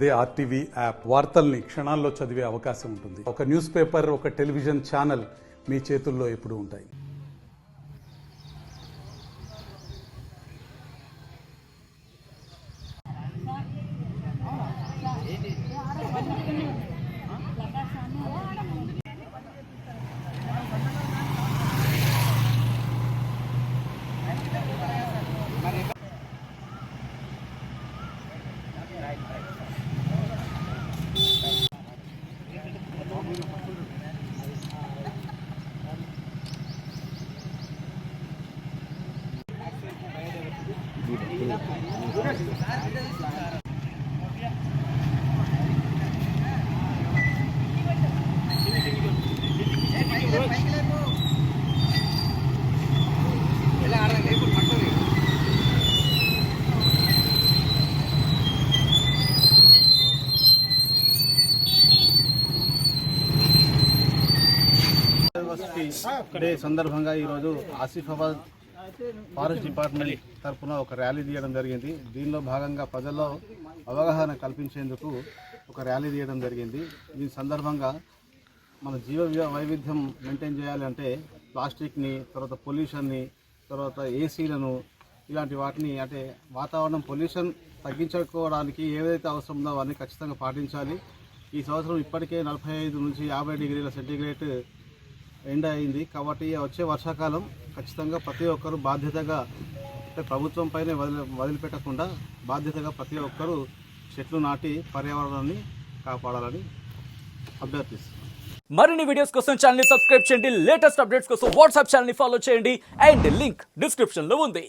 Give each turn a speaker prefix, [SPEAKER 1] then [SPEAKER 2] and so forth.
[SPEAKER 1] అదే RTV app వార్తల్ని క్షణాల్లో చదివే అవకాశం ఉంటుంది. ఒక న్యూస్ పేపర్, ఒక టెలివిజన్ ఛానల్ మీ చేతుల్లో ఎప్పుడూ ఉంటాయి.
[SPEAKER 2] డే సందర్భంగా ఈరోజు ఆసిఫాబాద్ ఫారెస్ట్ డిపార్ట్మెంట్ తరఫున ఒక ర్యాలీ తీయడం జరిగింది. దీనిలో భాగంగా ప్రజల్లో అవగాహన కల్పించేందుకు ఒక ర్యాలీ తీయడం జరిగింది. దీని సందర్భంగా మన జీవ వైవిధ్యం మెయింటైన్ చేయాలంటే ప్లాస్టిక్ని, తర్వాత పొల్యూషన్ని, తర్వాత ఏసీలను, ఇలాంటి వాటిని అంటే వాతావరణం పొల్యూషన్ తగ్గించుకోవడానికి ఏదైతే అవసరం ఉందో అవన్నీ ఖచ్చితంగా పాటించాలి. ఈ సంవత్సరం ఇప్పటికే 45 నుంచి 50 డిగ్రీల సెంటీగ్రేడ్ ఎండ అయింది. కాబట్టి వచ్చే వర్షాకాలం ఖచ్చితంగా ప్రతి ఒక్కరూ బాధ్యతగా, అంటే ప్రభుత్వం పైన వదిలిపెట్టకుండా బాధ్యతగా ప్రతి ఒక్కరూ చెట్లు నాటి పర్యావరణాన్ని కాపాడాలని అభ్యర్థిస్తున్నాను.
[SPEAKER 3] మరిన్ని వీడియోస్ కోసం ఛానల్ ని సబ్స్క్రైబ్ చేయండి. లేటెస్ట్ అప్డేట్స్ కోసం వాట్సాప్ ఛానల్ ని ఫాలో చేయండి. అండ్ లింక్ డిస్క్రిప్షన్ లో ఉంది.